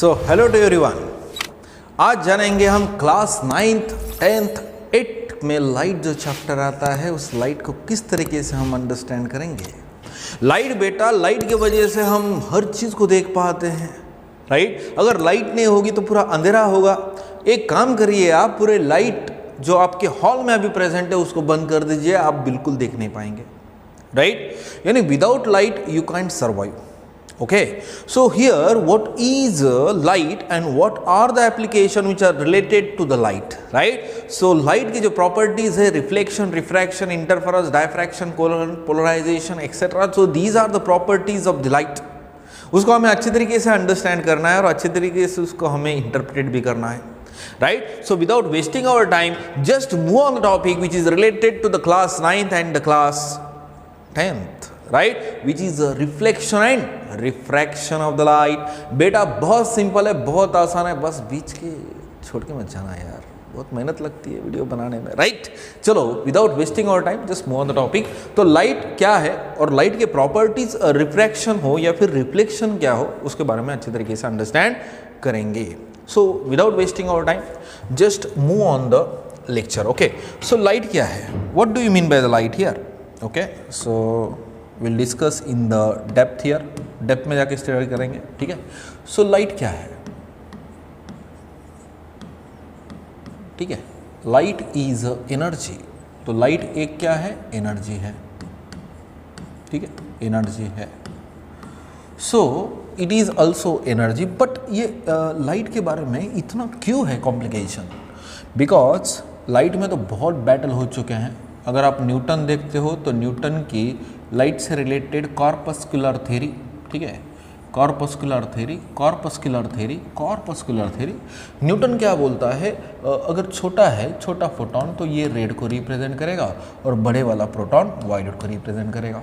So hello to everyone. आज जानेंगे हम क्लास 9th 10th 8th में लाइट जो चैप्टर आता है उस लाइट को किस तरीके से हम अंडरस्टैंड करेंगे। लाइट बेटा, लाइट की वजह से हम हर चीज़ को देख पाते हैं, राइट। अगर लाइट नहीं होगी तो पूरा अंधेरा होगा। एक काम करिए, आप पूरे लाइट जो आपके हॉल में अभी प्रेजेंट है उसको बंद कर दीजिए, आप बिल्कुल देख नहीं पाएंगे, राइट। यानी without light you can't survive. Okay, so here what is light and what are the application which are related to the light, right? So light की जो properties है, reflection, refraction, interference, diffraction, polarization, etc. So these are the properties of the light. उसको हमें अच्छे तरीके से understand करना है और अच्छे तरीके से उसको हमें interpret भी करना है, right? So without wasting our time, just move on the topic which is related to the class 9th and the class 10th. Right, which is reflection and refraction of the light. बेटा बहुत simple है, बहुत आसान है, बस बीच के छोड़ के मत जाना यार, बहुत मेहनत लगती है वीडियो बनाने में, राइट। चलो without wasting our time just move on the topic. तो लाइट क्या है और लाइट के प्रॉपर्टीज, रिफ्रैक्शन हो या फिर रिफ्लेक्शन क्या हो, उसके बारे में अच्छे तरीके से अंडरस्टैंड करेंगे। So without wasting our time just move on the lecture. Okay, so light क्या है, what do you mean by the light here. Okay, so will discuss in the depth here, depth में जाके study करेंगे, ठीक है। सो light क्या है, ठीक है। Light is energy. तो लाइट एक क्या है, एनर्जी है, ठीक है, एनर्जी है। So it is also energy. But ये लाइट के बारे में इतना क्यों है कॉम्प्लिकेशन, बिकॉज लाइट में तो बहुत बैटल हो चुके हैं। अगर आप न्यूटन देखते हो तो न्यूटन की लाइट से रिलेटेड कॉर्पस्कुलर थ्योरी, ठीक है, corpuscular theory, corpuscular theory, corpuscular theory. Newton क्या बोलता है, अगर छोटा है, छोटा फोटोन तो ये रेड को रिप्रेजेंट करेगा और बड़े वाला प्रोटॉन वायलेट को रिप्रेजेंट करेगा,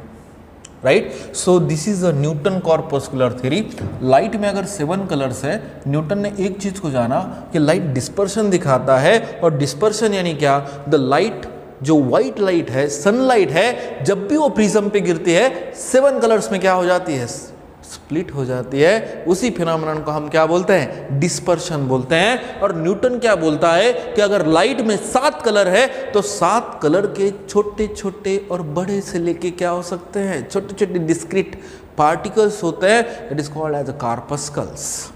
right. So this is a Newton corpuscular theory. Light में अगर 7 कलर्स है, न्यूटन ने एक चीज को जाना कि लाइट डिस्पर्शन दिखाता है, और डिस्पर्शन यानी क्या, द लाइट जो व्हाइट लाइट है, सनलाइट है, जब भी वो प्रिज्म पे गिरती है 7 कलर्स में क्या हो जाती है, स्प्लिट हो जाती है। उसी फिनोमेनन को हम क्या बोलते हैं, डिस्पर्शन बोलते हैं। और न्यूटन क्या बोलता है कि अगर लाइट में 7 कलर है तो 7 कलर के छोटे छोटे और बड़े से लेके क्या हो सकते हैं, छोटे छोटे डिस्क्रीट पार्टिकल्स होते हैं, that is called as a corpuscles,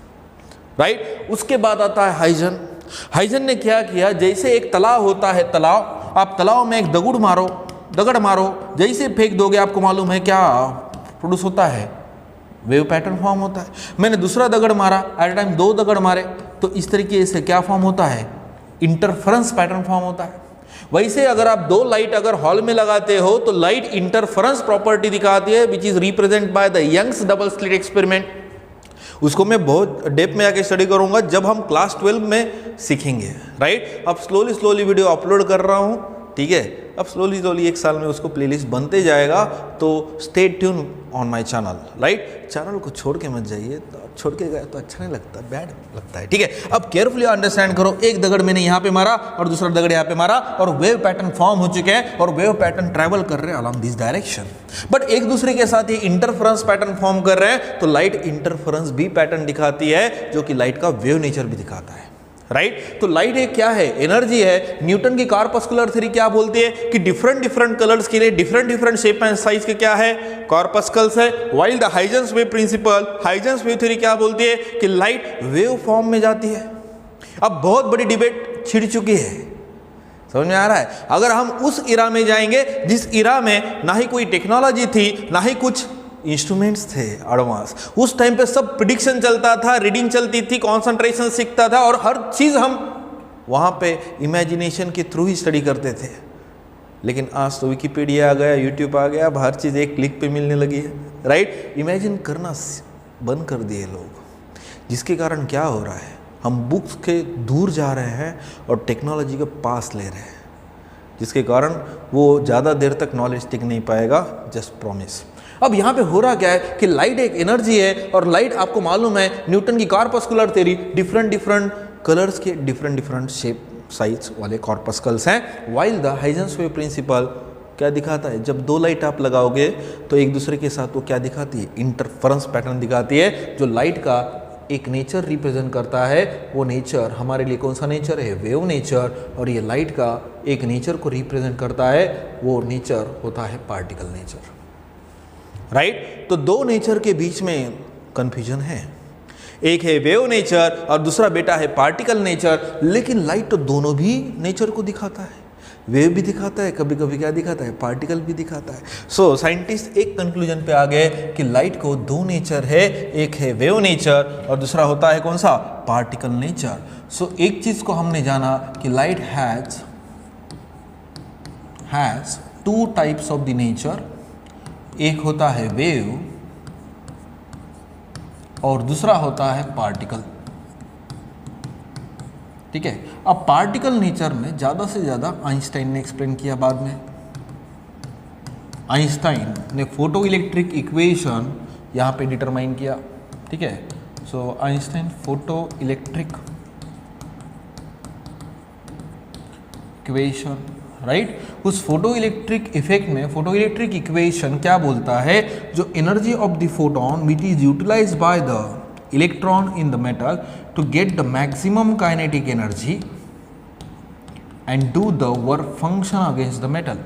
right. उसके बाद आता है हाइजन। हाइजन ने क्या किया, जैसे एक तालाब होता है, तालाब, आप तालाब में एक दगड़ मारो, जैसे फेंक दोगे आपको मालूम है क्या प्रोड्यूस होता है, वेव पैटर्न फॉर्म होता है। मैंने दूसरा दगड़ मारा, एट ए टाइम 2 दगड़ मारे तो इस तरीके से क्या फॉर्म होता है, इंटरफेरेंस पैटर्न फॉर्म होता है। वैसे अगर आप 2 लाइट अगर हॉल में लगाते हो तो लाइट इंटरफेरेंस प्रॉपर्टी दिखाती है, which is represent by the Young's double slit experiment. उसको मैं बहुत डेप्थ में आके स्टडी करूंगा जब हम क्लास 12 में सीखेंगे, राइट। अब स्लोली वीडियो अपलोड कर रहा हूं, ठीक है। अब स्लोली 1 साल में उसको प्लेलिस्ट बनते जाएगा, तो stay tune on my channel, right. Channel को छोड़ के मत जाइए, तो छोड़ के गए तो अच्छा नहीं लगता, बैड लगता है, ठीक है। अब केयरफुली अंडरस्टैंड करो, एक दगड़ मैंने यहाँ पे मारा और दूसरा दगड़ यहाँ पे मारा और वेव पैटर्न फॉर्म हो चुके हैं और वेव पैटर्न ट्रैवल कर रहे हैं अलॉन्ग दिस डायरेक्शन, बट एक दूसरे के साथ ये इंटरफेरेंस पैटर्न फॉर्म कर रहे हैं। तो लाइट इंटरफेरेंस भी पैटर्न दिखाती है, जो कि लाइट का वेव नेचर भी दिखाता है, राइट। तो लाइट एक क्या है, एनर्जी है। न्यूटन की कॉर्पस्कुलर थ्योरी क्या बोलती है कि डिफरेंट कलर्स के लिए डिफरेंट शेप एंड साइज के क्या है, कॉर्पस्कल्स है। While the Huygens wave principle, Huygens wave theory क्या बोलती है कि लाइट वेव फॉर्म में जाती है। अब बहुत बड़ी डिबेट छिड़ चुकी है, समझ में आ रहा है। अगर हम उस इरा में जाएंगे जिस इरा में ना ही कोई टेक्नोलॉजी थी, ना ही कुछ इंस्ट्रूमेंट्स थे एडवांस, उस टाइम पे सब प्रिडिक्शन चलता था, रीडिंग चलती थी, कंसंट्रेशन सीखता था, और हर चीज़ हम वहाँ पे इमेजिनेशन के थ्रू ही स्टडी करते थे। लेकिन आज तो विकिपीडिया आ गया, यूट्यूब आ गया, अब हर चीज़ एक क्लिक पे मिलने लगी है, राइट। इमेजिन करना बंद कर दिए लोग, जिसके कारण क्या हो रहा है, हम बुक्स के दूर जा रहे हैं और टेक्नोलॉजी के पास ले रहे हैं, जिसके कारण वो ज़्यादा देर तक नॉलेज टिक नहीं पाएगा, जस्ट प्रॉमिस। अब यहाँ पे हो रहा क्या है कि लाइट एक एनर्जी है, और लाइट आपको मालूम है न्यूटन की कॉर्पस्कुलर थ्योरी, डिफरेंट कलर्स के डिफरेंट शेप साइज वाले कॉर्पस्कल्स हैं। While the Huygens wave principle क्या दिखाता है, जब 2 लाइट आप लगाओगे तो एक दूसरे के साथ वो क्या दिखाती है, इंटरफेरेंस पैटर्न दिखाती है, जो लाइट का एक नेचर रिप्रेजेंट करता है, वो नेचर हमारे लिए कौन सा नेचर है, वेव नेचर, और ये लाइट का एक नेचर को रिप्रेजेंट करता है, वो नेचर होता है पार्टिकल नेचर, राइट। तो दो नेचर के बीच में कंफ्यूजन है, एक है वेव नेचर और दूसरा बेटा है पार्टिकल नेचर, लेकिन लाइट तो दोनों भी नेचर को दिखाता है, वेव भी दिखाता है, कभी कभी क्या दिखाता है, पार्टिकल भी दिखाता है। सो साइंटिस्ट एक कंक्लूजन पे आ गए कि लाइट को दो नेचर है, एक है वेव नेचर और दूसरा होता है कौन सा, पार्टिकल नेचर। सो एक चीज को हमने जाना कि light has two types of the nature, एक होता है वेव और दूसरा होता है पार्टिकल, ठीक है। अब पार्टिकल नेचर में ज़्यादा से ज़्यादा आइंस्टाइन ने एक्सप्लेन किया, बाद में आइंस्टाइन ने फोटो इलेक्ट्रिक इक्वेशन यहाँ पे डिटरमाइन किया, ठीक है। So Einstein photo electric equation, right. उस फोटो इलेक्ट्रिक इफेक्ट में फोटो इलेक्ट्रिक इक्वेशन क्या बोलता है, जो energy of the photon which is utilized by the electron in the metal to get the maximum kinetic energy and do the work function against the metal,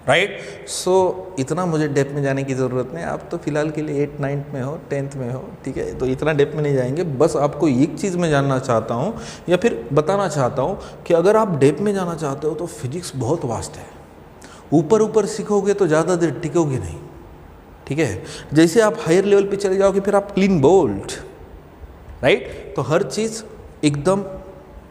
right? So इतना मुझे depth में जाने की ज़रूरत नहीं, आप तो फिलहाल के लिए 8th 9th में हो, 10th में हो, ठीक है, तो इतना डेप्थ में नहीं जाएंगे। बस आपको एक चीज़ में जानना चाहता हूँ या फिर बताना चाहता हूँ कि अगर आप डेप्थ में जाना चाहते हो तो फिजिक्स बहुत वास्ट है, ऊपर ऊपर सीखोगे तो ज़्यादा देर टिकोगे नहीं, ठीक है। जैसे आप हायर लेवल पे चले जाओगे फिर आप क्लीन बोल्ट, राइट। तो हर चीज एकदम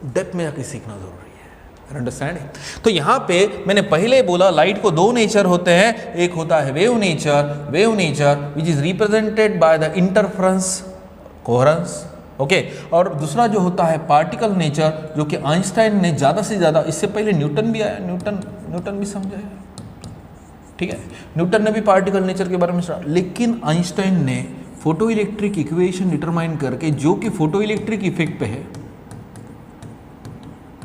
डेप्थ में आके सीखना जरूरी है, अंडरस्टैंडिंग। तो यहाँ पे मैंने पहले बोला लाइट को दो नेचर होते हैं, एक होता है wave nature which is represented by the interference coherence, okay, और दूसरा जो होता है पार्टिकल नेचर, जो कि आइंस्टाइन ने ज़्यादा से ज़्यादा, इससे पहले न्यूटन भी आया, न्यूटन भी समझाया, ठीक है, न्यूटन ने भी पार्टिकल नेचर के बारे में सोचा, लेकिन आइंस्टाइन ने फोटो इलेक्ट्रिक इक्वेशन डिटरमाइन करके, जो कि फोटो इलेक्ट्रिक इफेक्ट पे है,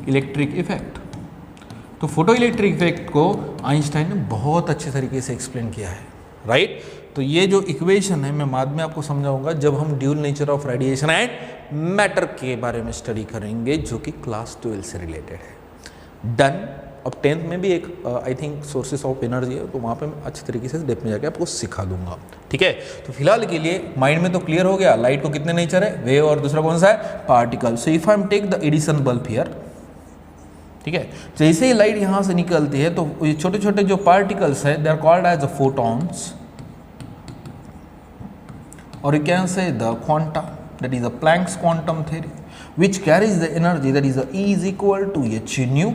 इलेक्ट्रिक इफेक्ट, तो फोटो इलेक्ट्रिक इफेक्ट को आइंस्टाइन ने बहुत अच्छे तरीके से एक्सप्लेन किया है, राइट। तो ये जो इक्वेशन है मैं बाद में आपको समझाऊंगा जब हम dual nature of radiation and matter के बारे में स्टडी करेंगे, जो कि क्लास 12 से रिलेटेड है। डन। अब 10th में भी एक I think sources of energy है, तो वहाँ पे मैं अच्छी तरीके से डेप्थ में जाके आपको सिखा दूंगा, ठीक है। तो फिलहाल के लिए माइंड में तो क्लियर हो गया, लाइट को कितने नेचर है, वेव और दूसरा कौन सा है, particle. So if I am take the Edison bulb here, ठीक है, जैसे ही लाइट यहाँ से निकलती है तो ये छोटे छोटे जो पार्टिकल्स है they are called as the photons, और you can say the quanta, that is the Planck's quantum theory, which carries the energy that is E is equal to h nu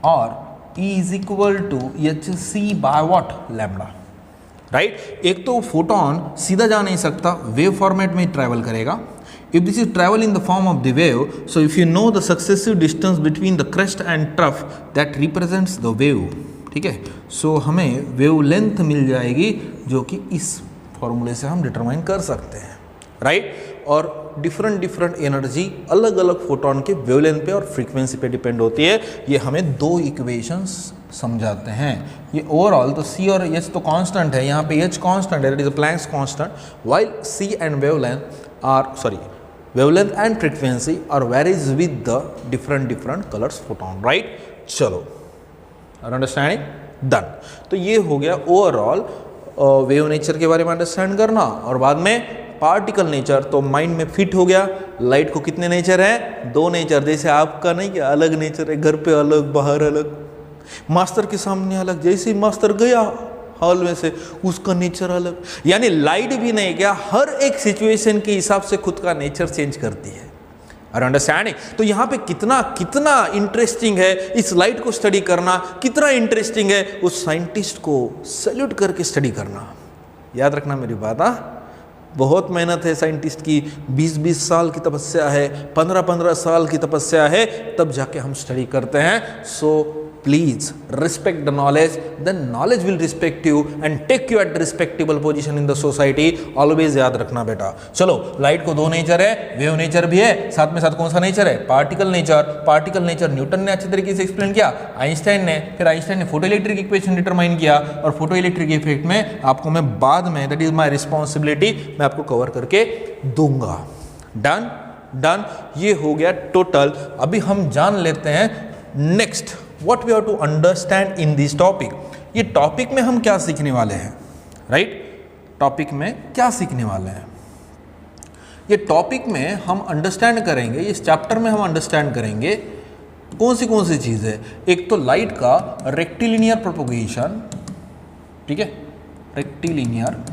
or E is equal to hc by what, lambda, right. एक तो photon सीधा जा नहीं सकता, wave format में travel करेगा। If this is travel in the form of the wave, so if you know the successive distance between the crest and trough that represents the wave, ठीक है। सो हमें वेव लेंथ मिल जाएगी, जो कि इस फॉर्मूले से हम डिटरमाइन कर सकते हैं, राइट। और डिफरेंट एनर्जी अलग अलग फोटोन के वेवलेंथ पे और फ्रीक्वेंसी पे डिपेंड होती है। ये हमें दो इक्वेशंस समझाते हैं। ये ओवरऑल तो C और H तो कांस्टेंट है, यहाँ पे H कांस्टेंट है, that is Planck's constant, while C and wavelength and frequency are varies with the different colours photon, right. चलो, अंडरस्टैंडिंग डन। तो ये हो गया ओवरऑल वेव नेचर के बारे में अंडरस्टैंड करना, और बाद में पार्टिकल नेचर तो माइंड में फिट हो गया। लाइट को कितने नेचर हैं, दो नेचर, जैसे आपका नहीं क्या अलग नेचर है, घर पे अलग, बाहर अलग, मास्टर के सामने अलग, जैसे ही मास्टर गया हॉल में से उसका नेचर अलग। यानी लाइट भी नहीं क्या, हर एक सिचुएशन के हिसाब से खुद का नेचर चेंज करती है, और अंडरस्टैंडिंग। तो यहाँ पे कितना इंटरेस्टिंग है इस लाइट को स्टडी करना, कितना इंटरेस्टिंग है उस साइंटिस्ट को सैल्यूट करके स्टडी करना। याद रखना मेरी बात, बहुत मेहनत है साइंटिस्ट की, 20-20 साल की तपस्या है, 15-15 साल की तपस्या है, तब जाके हम स्टडी करते हैं। So please respect the knowledge, then knowledge will respect you and take you at respectable position in the society. Always याद रखना बेटा। चलो, लाइट को दो नेचर है, वेव नेचर भी है, साथ में साथ कौन सा नेचर है, particle nature. Particle nature Newton ने अच्छे तरीके से एक्सप्लेन किया, आइंस्टाइन ने फोटो इलेक्ट्रिक इक्वेशन डिटरमाइन किया, और फोटो इलेक्ट्रिक इफेक्ट में आपको मैं बाद में, दैट इज माई रिस्पॉन्सिबिलिटी, मैं आपको कवर करके दूंगा, डन डन, ये हो गया टोटल। अभी हम जान लेते हैं next what we have to understand in this topic. ये टॉपिक में हम क्या सीखने वाले हैं, राइट? टॉपिक में क्या सीखने वाले हैं? ये टॉपिक में हम अंडरस्टैंड करेंगे, इस चैप्टर में हम अंडरस्टैंड करेंगे कौन सी चीज़ें। एक तो लाइट का रेक्टिलिनियर प्रोपोगेशन, ठीक है, रेक्टिलिनियर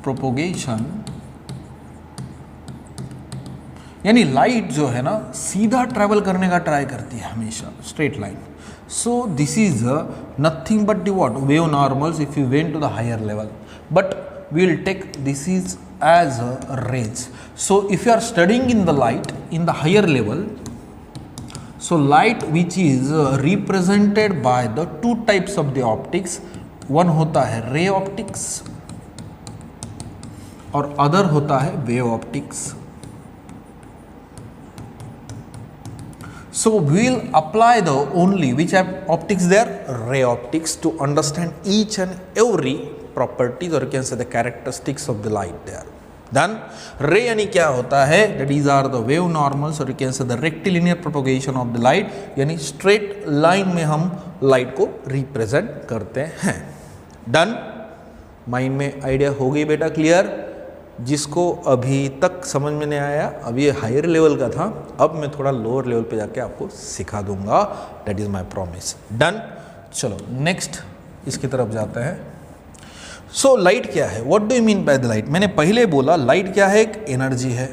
प्रोपोगेशन, यानी लाइट जो है ना सीधा ट्रैवल करने का ट्राई करती है हमेशा, straight line. So this is nothing but the what, wave normals if you went to the higher level, but we will take this is as rays. So if you are studying in the light in the higher level, so light which is represented by the two types of the optics, one होता है ray optics और other होता है wave optics. So we will apply the only which have optics there, ray optics, to understand each and every properties or you can say the characteristics of the light there. Then ray यानी क्या होता है, that is are the wave normals or you can say the rectilinear propagation of the light, यानी straight line में हम light को represent करते हैं। Done? माइंड में आइडिया हो गई बेटा, क्लियर? जिसको अभी तक समझ में नहीं आया, अभी ये हायर लेवल का था, अब मैं थोड़ा लोअर लेवल पे जाके आपको सिखा दूंगा, that is my promise. Done? चलो नेक्स्ट इसकी तरफ जाते हैं। सो लाइट क्या है, what do you mean by the light? मैंने पहले बोला लाइट क्या है, एक एनर्जी है।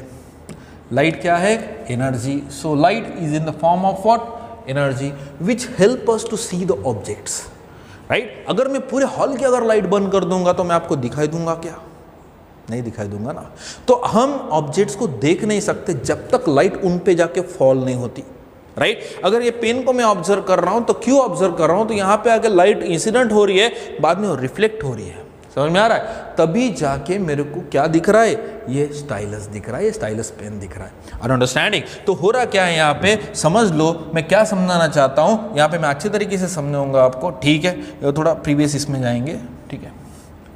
लाइट क्या है, energy. So light is in the form of what, energy, which help us to see the objects, right? अगर मैं पूरे हॉल की अगर लाइट बंद कर दूंगा तो मैं आपको दिखाई दूंगा क्या? नहीं दिखाई दूंगा ना। तो हम ऑब्जेक्ट्स को देख नहीं सकते जब तक लाइट उन पे जाके फॉल नहीं होती, राइट? अगर ये पेन को मैं ऑब्जर्व कर रहा हूं तो क्यों ऑब्जर्व कर रहा हूं, तो यहां पे आके लाइट इंसिडेंट हो रही है, बाद में रिफ्लेक्ट हो रही है, समझ में आ रहा है? तभी जाके मेरे को क्या दिख रहा है, ये स्टाइलस दिख रहा है, ये स्टाइलस पेन दिख रहा है। Are understanding? तो हो रहा क्या है यहाँ पे, समझ लो मैं क्या समझाना चाहता हूँ यहाँ पे, मैं अच्छे तरीके से समझाऊंगा आपको, ठीक है? ये थोड़ा प्रीवियस इसमें जाएंगे, ठीक है?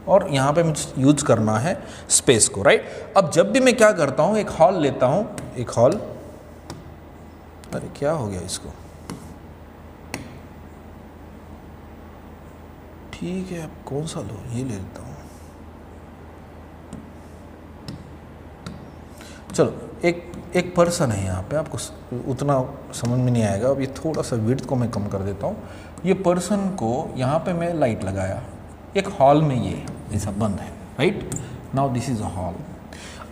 और यहाँ पे मुझे यूज करना है स्पेस को, राइट? अब जब भी मैं क्या करता हूँ, एक हॉल लेता हूँ, एक हॉल, अरे क्या हो गया इसको, ठीक है अब कौन सा लो, ये ले लेता हूँ। चलो एक पर्सन है यहाँ पे, आपको उतना समझ में नहीं आएगा, अब ये थोड़ा सा विड्थ को मैं कम कर देता हूँ। ये पर्सन को यहाँ पे मैं लाइट लगाया, एक हॉल में ये ऐसा बंद है, right? Now this is a hall.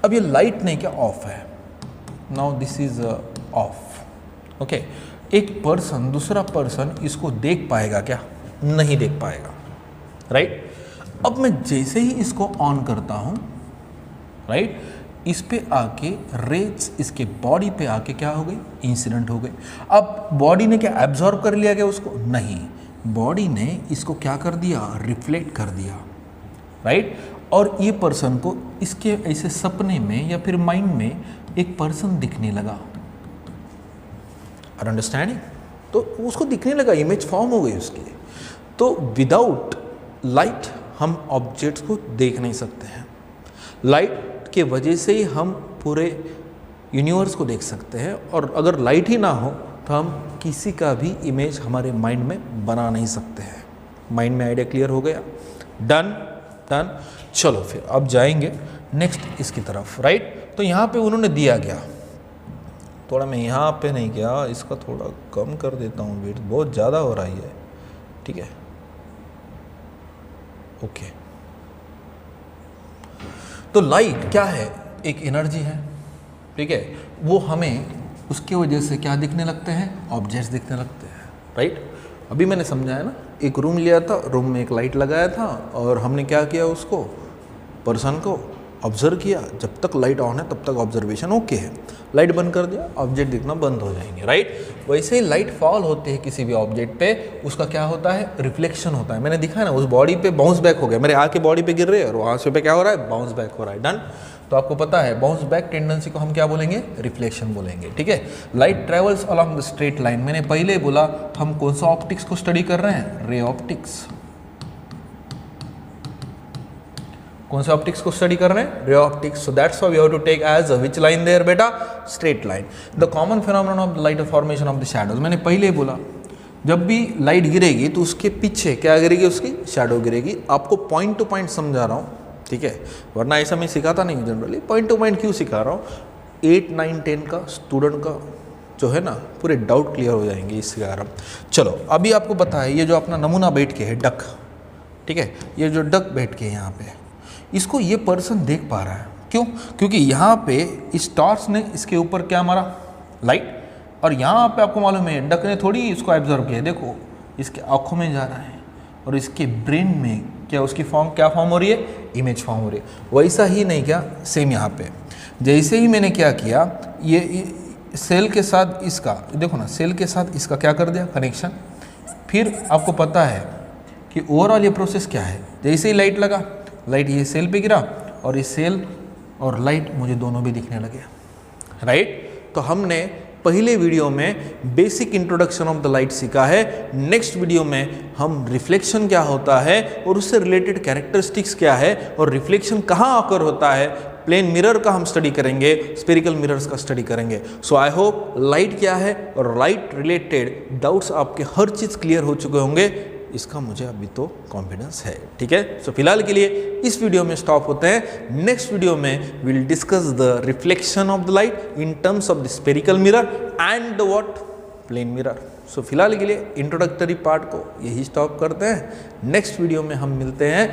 अब ये लाइट नहीं क्या, ऑफ है। Now this is of, okay? एक पर्सन, दूसरा पर्सन इसको देख पाएगा क्या? नहीं देख पाएगा, राइट? अब मैं जैसे ही इसको ऑन करता हूं, राइट, इस पे आके रेज इसके बॉडी पे आके क्या हो गई, इंसिडेंट हो गई। अब बॉडी ने क्या एब्जॉर्ब कर लिया क्या उसको? नहीं, बॉडी ने इसको क्या कर दिया, रिफ्लेक्ट कर दिया, राइट? और ये पर्सन को इसके ऐसे सपने में या फिर माइंड में एक पर्सन दिखने लगा, आर अंडरस्टैंडिंग? तो उसको दिखने लगा, इमेज फॉर्म हो गई उसकी। तो विदाउट लाइट हम ऑब्जेक्ट्स को देख नहीं सकते हैं, लाइट के वजह से ही हम पूरे यूनिवर्स को देख सकते हैं, और अगर लाइट ही ना हो तो हम किसी का भी इमेज हमारे माइंड में बना नहीं सकते हैं। माइंड में आइडिया क्लियर हो गया? Done done. चलो फिर अब जाएंगे नेक्स्ट इसकी तरफ, राइट? तो यहाँ पे उन्होंने दिया क्या, थोड़ा मैं यहाँ पे नहीं किया, इसका थोड़ा कम कर देता हूँ, वेट बहुत ज़्यादा हो रहा है, ठीक है? ओके। तो लाइट क्या है, एक एनर्जी है, ठीक है? वो हमें उसकी वजह से क्या दिखने लगते हैं, ऑब्जेक्ट्स दिखने लगते हैं, राइट? अभी मैंने समझाया ना, एक रूम लिया था, रूम में एक लाइट लगाया था और हमने क्या किया, उसको पर्सन को ऑब्जर्व किया, जब तक लाइट ऑन है तब तक ऑब्जर्वेशन ओके है, लाइट बंद कर दिया, ऑब्जेक्ट दिखना बंद हो जाएंगे, राइट? वैसे ही लाइट फॉल होते हैं किसी भी ऑब्जेक्ट पे, उसका क्या होता है, रिफ्लेक्शन होता है। मैंने दिखाया ना, उस बॉडी पे बाउंस बैक हो गया, मेरे आके बॉडी पे गिर रहे हैं और वहाँ से पे क्या हो रहा है, बाउंस बैक हो रहा है। डन? तो आपको पता है बाउंस बैक टेंडेंसी को हम क्या बोलेंगे, रिफ्लेक्शन बोलेंगे, ठीक है? Light travels along the straight line. मैंने पहले बोला हम कौन सा ऑप्टिक्स को स्टडी कर रहे हैं, रे ऑप्टिक्स। कौन से ऑप्टिक्स को स्टडी कर रहे हैं? Ray optics. So that's why we have to take as which line there बेटा? Straight line. The common phenomenon of the light formation of the shadows. मैंने पहले ही बोला जब भी लाइट गिरेगी तो उसके पीछे क्या गिरेगी? उसकी शैडो गिरेगी. आपको पॉइंट टू पॉइंट समझा रहा हूँ, ठीक है, वरना ऐसा मैं सिखाता नहीं जनरली. पॉइंट टू पॉइंट क्यों सिखा रहा हूँ? 8, 9, 10 का स्टूडेंट का जो है ना पूरे डाउट क्लियर हो जाएंगे इसके कारण. चलो अभी आपको पता है ये जो अपना नमूना बैठ के है डक, ठीक है, ये जो डक बैठ के है यहाँ पे, इसको ये पर्सन देख पा रहा है. क्यों? क्योंकि यहाँ पे इस टॉर्च ने इसके ऊपर क्या मारा? लाइट. और यहाँ पे आपको मालूम है डक ने थोड़ी इसको एब्जॉर्व किया. देखो इसके आँखों में जा रहा है और इसके ब्रेन में क्या उसकी फॉर्म क्या फॉर्म हो रही है? इमेज फॉर्म हो रही है. वैसा ही नहीं क्या सेम यहाँ पे जैसे ही मैंने क्या किया, ये सेल के साथ इसका देखो ना, सेल के साथ इसका क्या कर दिया? कनेक्शन. फिर आपको पता है कि ओवरऑल ये प्रोसेस क्या है. जैसे ही लाइट लगा, लाइट ये सेल पे गिरा और ये सेल और लाइट मुझे दोनों भी दिखने लगे, राइट. तो हमने पहले वीडियो में basic introduction of the light सीखा है. नेक्स्ट वीडियो में हम रिफ्लेक्शन क्या होता है और उससे रिलेटेड कैरेक्टरिस्टिक्स क्या है और रिफ्लेक्शन कहाँ आकर होता है. प्लेन मिरर का हम स्टडी करेंगे, स्फेरिकल मिरर्स का स्टडी करेंगे. सो आई होप लाइट क्या है और लाइट रिलेटेड डाउट्स आपके हर चीज़ क्लियर हो चुके होंगे, इसका मुझे अभी तो कॉन्फिडेंस है, ठीक है. सो फिलहाल के लिए इस वीडियो में स्टॉप होते हैं. नेक्स्ट वीडियो में will discuss the reflection of the light in terms of the spherical mirror and the what? Plane mirror. So फिलहाल के लिए इंट्रोडक्टरी पार्ट को यही स्टॉप करते हैं. नेक्स्ट वीडियो में हम मिलते हैं.